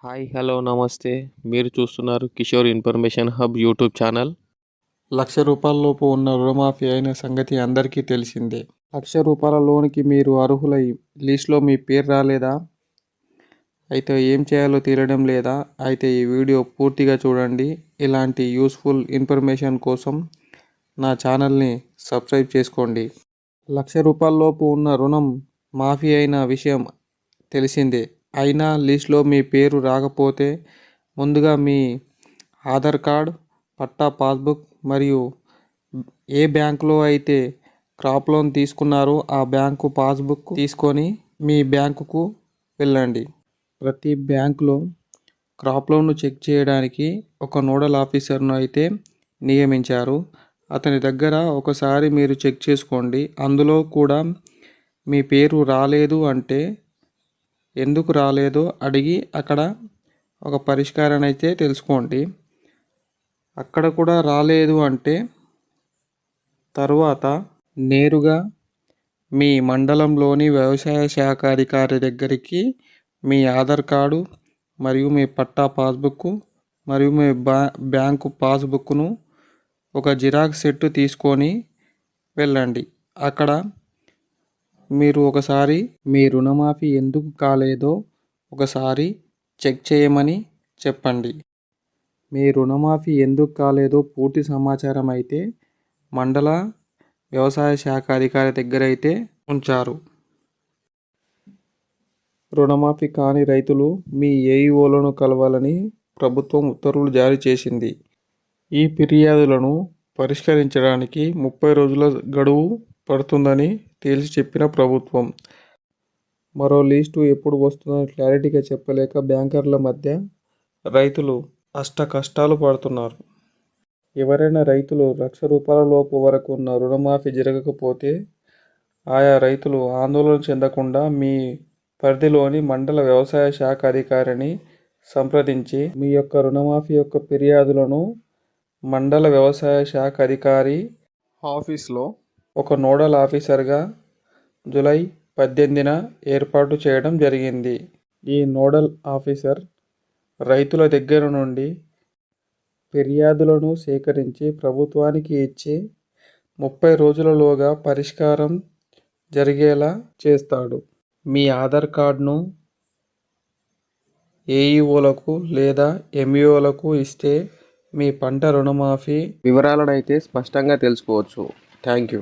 Hi hello నమస్తే. మీరు చూస్తున్నారు Kishore information hub YouTube channel. రూ. 1,00,000 లోపు ఉన్న రుణమాఫీ అయిన సంగతి అందరికీ తెలిసిందే. రూ. 1,00,000 లోనికి మీరు అర్హులై లిస్టులో మీ పేరు రాలేదా? అయితే ఏం చేయాలో తెలియడం లేదా? అయితే ఈ వీడియో పూర్తిగా చూడండి. ఇలాంటి యూస్ఫుల్ ఇన్ఫర్మేషన్ కోసం నా ఛానల్ని సబ్స్క్రైబ్ చేసుకోండి. రూ. 1,00,000 లోపు ఉన్న రుణం మాఫీ అయిన విషయం తెలిసిందే. అయినా లిస్టులో మీ పేరు రాకపోతే ముందుగా మీ ఆధార్ కార్డ్, పట్టా పాస్బుక్ మరియు ఏ బ్యాంకులో అయితే క్రాప్ లోన్ తీసుకున్నారో ఆ బ్యాంకు పాస్బుక్ తీసుకొని మీ బ్యాంకుకు వెళ్ళండి. ప్రతి బ్యాంకులో క్రాప్ లోన్ను చెక్ చేయడానికి ఒక నోడల్ ఆఫీసర్ను అయితే నియమించారు. అతని దగ్గర ఒకసారి మీరు చెక్ చేసుకోండి. అందులో కూడా మీ పేరు రాలేదు అంటే ఎందుకు రాలేదో అడిగి అక్కడ ఒక పరిష్కారాన్ని అయితే తెలుసుకోండి. అక్కడ కూడా రాలేదు అంటే తరువాత నేరుగా మీ మండలంలోని వ్యవసాయ శాఖ అధికారి దగ్గరికి మీ ఆధార్ కార్డు మరియు మీ పట్టా పాస్బుక్ మరియు మీ బ్యాంకు పాస్బుక్ను ఒక జిరాక్స్ సెట్ తీసుకొని వెళ్ళండి. అక్కడ మీరు ఒకసారి మీ రుణమాఫీ ఎందుకు కాలేదో ఒకసారి చెక్ చేయమని చెప్పండి. మీ రుణమాఫీ ఎందుకు కాలేదో పూర్తి సమాచారం అయితే మండల వ్యవసాయ శాఖ అధికారి దగ్గర అయితే ఉంచారు. రుణమాఫీ కాని రైతులు మీ ఏఈఓలను కలవాలని ప్రభుత్వం ఉత్తర్వులు జారీ చేసింది. ఈ ఫిర్యాదులను పరిష్కరించడానికి 30 రోజుల గడువు పడుతుందని తేల్చి చెప్పిన ప్రభుత్వం మరో లిస్టు ఎప్పుడు వస్తుందని క్లారిటీగా చెప్పలేక బ్యాంకర్ల మధ్య రైతులు కష్టాలు పడుతున్నారు. ఎవరైనా రైతులు రూ. 1,00,000 లోపు వరకు ఉన్న రుణమాఫీ జరగకపోతే ఆయా రైతులు ఆందోళన చెందకుండా మీ పరిధిలోని మండల వ్యవసాయ శాఖ అధికారిని సంప్రదించి మీ యొక్క రుణమాఫీ యొక్క ఫిర్యాదులను మండల వ్యవసాయ శాఖ అధికారి ఆఫీస్లో ఒక నోడల్ ఆఫీసర్గా జూలై 18న ఏర్పాటు చేయడం జరిగింది. ఈ నోడల్ ఆఫీసర్ రైతుల దగ్గర నుండి ఫిర్యాదులను సేకరించి ప్రభుత్వానికి ఇచ్చి 30 రోజులలోగా పరిష్కారం జరిగేలా చేస్తాడు. మీ ఆధార్ కార్డును ఏఈఓలకు లేదా ఎంఈఓలకు ఇస్తే మీ పంట రుణమాఫీ వివరాలను అయితే స్పష్టంగా తెలుసుకోవచ్చు. Thank you.